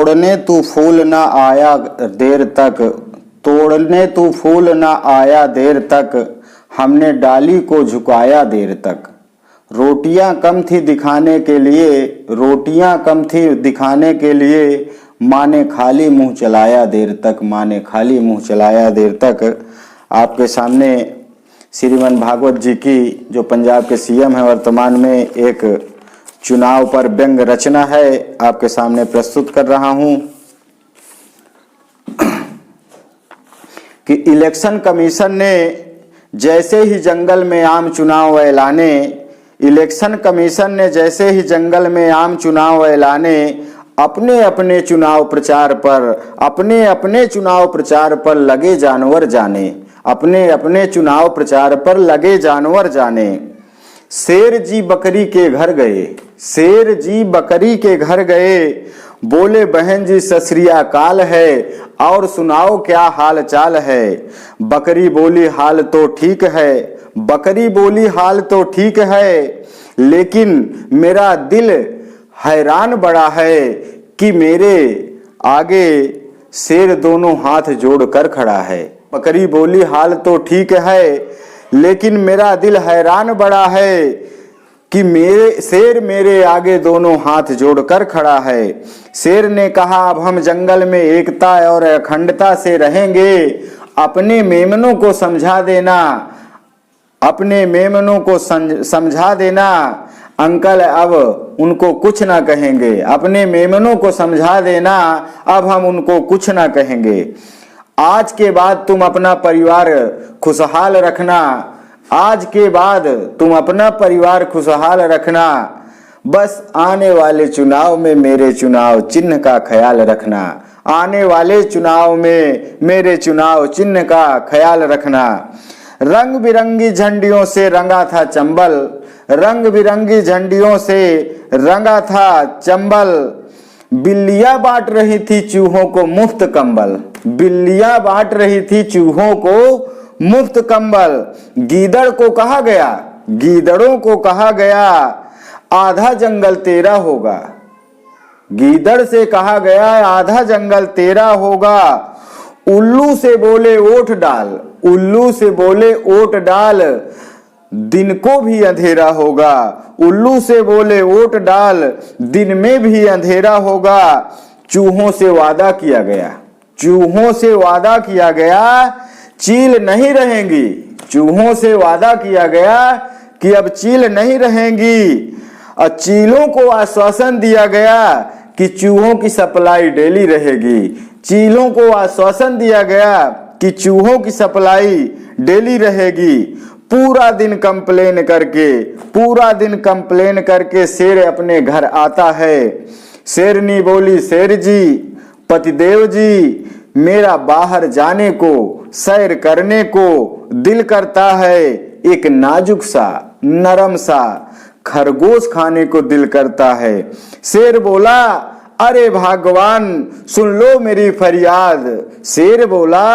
तोड़ने तू फूल न आया देर तक, तोड़ने तू फूल न आया देर तक, हमने डाली को झुकाया देर तक। रोटियां कम थी दिखाने के लिए, रोटियां कम थी दिखाने के लिए, माँ ने खाली मुंह चलाया देर तक, माँ ने खाली मुंह चलाया देर तक। आपके सामने श्रीमन भागवत जी की, जो पंजाब के सीएम हैं वर्तमान में, एक चुनाव पर व्यंग रचना है, आपके सामने प्रस्तुत कर रहा हूं कि इलेक्शन कमीशन ने जैसे ही जंगल में आम चुनाव ऐलाने, इलेक्शन कमीशन ने जैसे ही जंगल में आम चुनाव ऐलाने, अपने अपने चुनाव प्रचार पर, अपने अपने चुनाव प्रचार पर लगे जानवर जाने, अपने अपने चुनाव प्रचार पर लगे जानवर जाने। शेर जी बकरी के घर गए, शेर जी बकरी के घर गए, बोले बहन जी सत श्री अकाल है, और सुनाओ क्या हाल चाल है। बकरी बोली हाल तो ठीक है, बकरी बोली हाल तो ठीक है, लेकिन मेरा दिल हैरान बड़ा है कि मेरे आगे शेर दोनों हाथ जोड़कर खड़ा है। बकरी बोली हाल तो ठीक है, लेकिन मेरा दिल हैरान बड़ा है कि मेरे शेर मेरे आगे दोनों हाथ जोड़कर खड़ा है। शेर ने कहा अब हम जंगल में एकता और अखंडता से रहेंगे, अपने मेमनों को समझा देना, अपने मेमनों को समझा देना, अंकल अब उनको कुछ ना कहेंगे, अपने मेमनों को समझा देना, अब हम उनको कुछ ना कहेंगे। आज के बाद तुम अपना परिवार खुशहाल रखना, आज के बाद तुम अपना परिवार खुशहाल रखना, बस आने वाले चुनाव में मेरे चुनाव चिन्ह का ख्याल रखना, आने वाले चुनाव में मेरे चुनाव चिन्ह का ख्याल रखना। रंग बिरंगी झंडियों से रंगा था चंबल, रंग बिरंगी झंडियों से रंगा था चंबल, बिल्लियां बांट रही थी चूहों को मुफ्त कंबल, बिल्लियां बांट रही थी चूहों को मुफ्त कंबल। गीदड़ को कहा गया, गीदड़ों को कहा गया, आधा जंगल तेरा होगा, गीदड़ से कहा गया आधा जंगल तेरा होगा। उल्लू से बोले ओट डाल, उल्लू से बोले ओट डाल, दिन को भी अंधेरा होगा, उल्लू से बोले ओट डाल, दिन में भी अंधेरा होगा। चूहों से वादा किया गया, चूहों से वादा किया गया, चील नहीं रहेंगी, चूहों से वादा किया गया कि अब चील नहीं रहेंगी, और चीलों को आश्वासन दिया गया कि चूहों की सप्लाई डेली रहेगी, चीलों को आश्वासन दिया गया कि चूहों की सप्लाई डेली रहेगी। पूरा दिन कंप्लेन करके, पूरा दिन कंप्लेन करके शेर अपने घर आता है। शेरनी बोली शेर जी पतिदेव जी, मेरा बाहर जाने को, सैर करने को दिल करता है, एक नाजुक सा नरम सा खरगोश खाने को दिल करता है। शेर बोला अरे भगवान सुन लो मेरी फरियाद, शेर बोला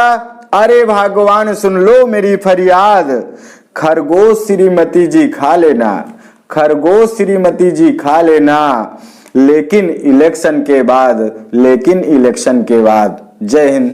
अरे भगवान सुन लो मेरी फरियाद, खरगोश श्रीमती जी खा लेना, खरगोश श्रीमती जी खा लेना, लेकिन इलेक्शन के बाद, लेकिन इलेक्शन के बाद। जय हिंद।